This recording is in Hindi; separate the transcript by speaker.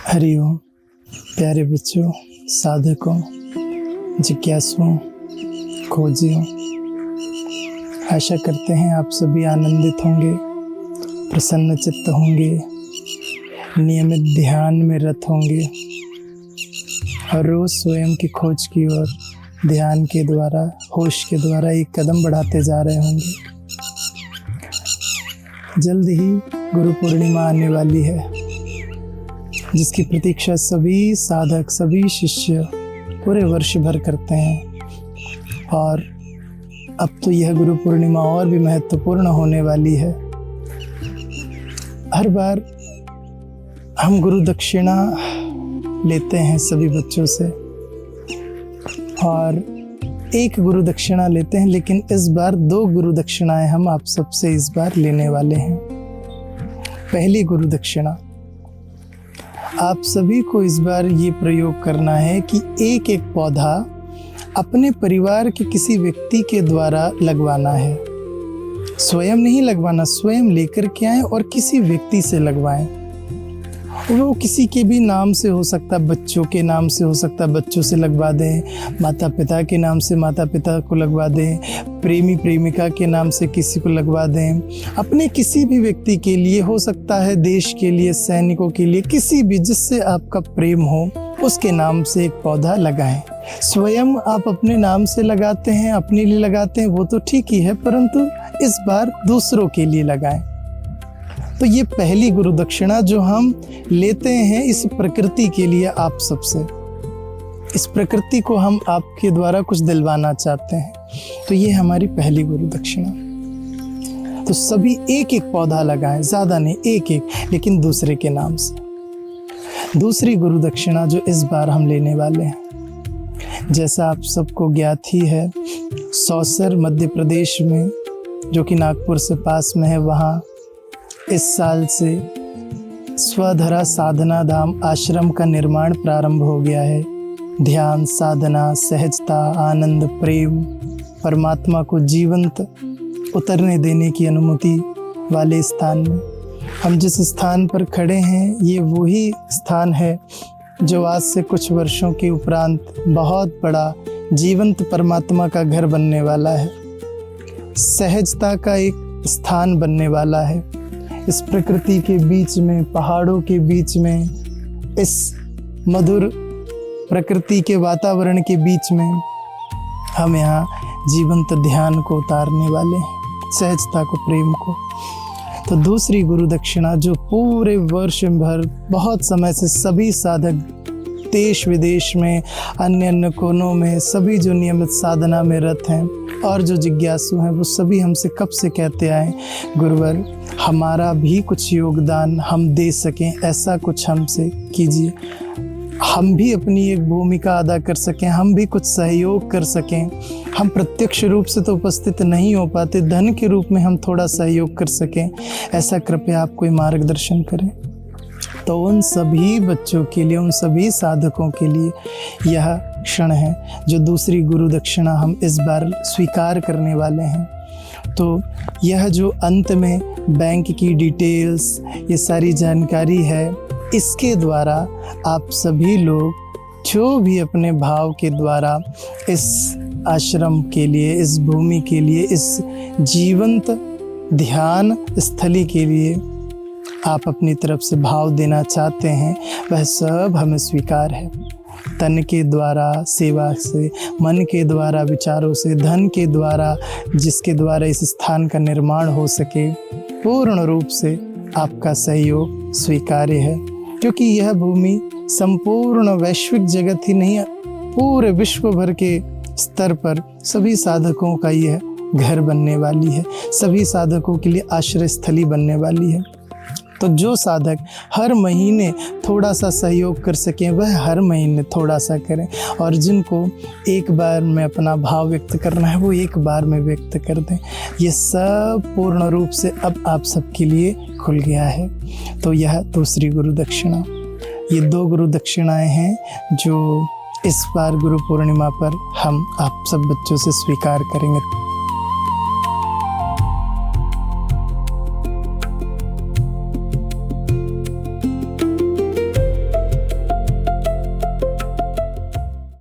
Speaker 1: हरिओम। प्यारे बच्चों, साधकों, जिज्ञासुओं, खोजियों, आशा करते हैं आप सभी आनंदित होंगे, प्रसन्न चित्त होंगे, नियमित ध्यान में रत होंगे और रोज स्वयं की खोज की ओर ध्यान के द्वारा, होश के द्वारा एक कदम बढ़ाते जा रहे होंगे। जल्द ही गुरु पूर्णिमा आने वाली है, जिसकी प्रतीक्षा सभी साधक, सभी शिष्य पूरे वर्ष भर करते हैं। और अब तो यह गुरु पूर्णिमा और भी महत्वपूर्ण होने वाली है। हर बार हम गुरु दक्षिणा लेते हैं सभी बच्चों से और एक गुरु दक्षिणा लेते हैं, लेकिन इस बार 2 गुरु दक्षिणाएं हम आप सबसे इस बार लेने वाले हैं। पहली गुरु दक्षिणा, आप सभी को इस बार ये प्रयोग करना है कि एक एक पौधा अपने परिवार के किसी व्यक्ति के द्वारा लगवाना है। स्वयं नहीं लगवाना, स्वयं लेकर के आएं और किसी व्यक्ति से लगवाएं। वो किसी के भी नाम से हो सकता, बच्चों के नाम से हो सकता, बच्चों से लगवा दें, माता पिता के नाम से माता पिता को लगवा दें, प्रेमी प्रेमिका के नाम से किसी को लगवा दें, अपने किसी भी व्यक्ति के लिए हो सकता है, देश के लिए, सैनिकों के लिए, किसी भी जिससे आपका प्रेम हो उसके नाम से एक पौधा लगाएं। स्वयं आप अपने नाम से लगाते हैं, अपने लिए लगाते हैं, वो तो ठीक ही है, परंतु इस बार दूसरों के लिए लगाएं। तो ये पहली गुरु दक्षिणा जो हम लेते हैं इस प्रकृति के लिए, आप सबसे इस प्रकृति को हम आपके द्वारा कुछ दिलवाना चाहते हैं, तो ये हमारी पहली गुरु दक्षिणा। तो सभी एक एक पौधा लगाएं, ज़्यादा नहीं, एक एक, लेकिन दूसरे के नाम से। दूसरी गुरु दक्षिणा जो इस बार हम लेने वाले हैं, जैसा आप सबको ज्ञात ही है, सौसर मध्य प्रदेश में, जो कि नागपुर से पास में है, वहाँ इस साल से स्वधरा साधना धाम आश्रम का निर्माण प्रारंभ हो गया है। ध्यान, साधना, सहजता, आनंद, प्रेम, परमात्मा को जीवंत उतरने देने की अनुमति वाले स्थान में हम जिस स्थान पर खड़े हैं, ये वही स्थान है जो आज से कुछ वर्षों के उपरांत बहुत बड़ा जीवंत परमात्मा का घर बनने वाला है, सहजता का एक स्थान बनने वाला है। इस प्रकृति के बीच में, पहाड़ों के बीच में, इस मधुर प्रकृति के वातावरण के बीच में हम यहाँ जीवंत ध्यान को उतारने वाले हैं, सहजता को, प्रेम को। तो दूसरी गुरु दक्षिणा जो पूरे वर्ष भर बहुत समय से सभी साधक देश विदेश में, अन्य अन्य कोनों में, सभी जो नियमित साधना में रत हैं और जो जिज्ञासु हैं, वो सभी हमसे कब से कहते आए, गुरुवर हमारा भी कुछ योगदान हम दे सकें, ऐसा कुछ हमसे कीजिए, हम भी अपनी एक भूमिका अदा कर सकें, हम भी कुछ सहयोग कर सकें। हम प्रत्यक्ष रूप से तो उपस्थित नहीं हो पाते, धन के रूप में हम थोड़ा सहयोग कर सकें, ऐसा कृपया आप कोई मार्गदर्शन करें। तो उन सभी बच्चों के लिए, उन सभी साधकों के लिए यह क्षण है जो दूसरी गुरु दक्षिणा हम इस बार स्वीकार करने वाले हैं। तो यह जो अंत में बैंक की डिटेल्स, ये सारी जानकारी है, इसके द्वारा आप सभी लोग जो भी अपने भाव के द्वारा इस आश्रम के लिए, इस भूमि के लिए, इस जीवंत ध्यान स्थली के लिए आप अपनी तरफ से भाव देना चाहते हैं, वह सब हमें स्वीकार है। तन के द्वारा, सेवा से, मन के द्वारा, विचारों से, धन के द्वारा, जिसके द्वारा इस स्थान का निर्माण हो सके, पूर्ण रूप से आपका सहयोग स्वीकार्य है। क्योंकि यह भूमि संपूर्ण वैश्विक जगत ही नहीं, पूरे विश्व भर के स्तर पर सभी साधकों का यह घर बनने वाली है, सभी साधकों के लिए आश्रय स्थली बनने वाली है। तो जो साधक हर महीने थोड़ा सा सहयोग कर सकें, वह हर महीने थोड़ा सा करें, और जिनको एक बार में अपना भाव व्यक्त करना है, वो एक बार में व्यक्त कर दें। ये सब पूर्ण रूप से अब आप सबके लिए खुल गया है। तो यह दूसरी गुरु दक्षिणा, ये 2 गुरु दक्षिणाएं हैं जो इस बार गुरु पूर्णिमा पर हम आप सब बच्चों से स्वीकार करेंगे।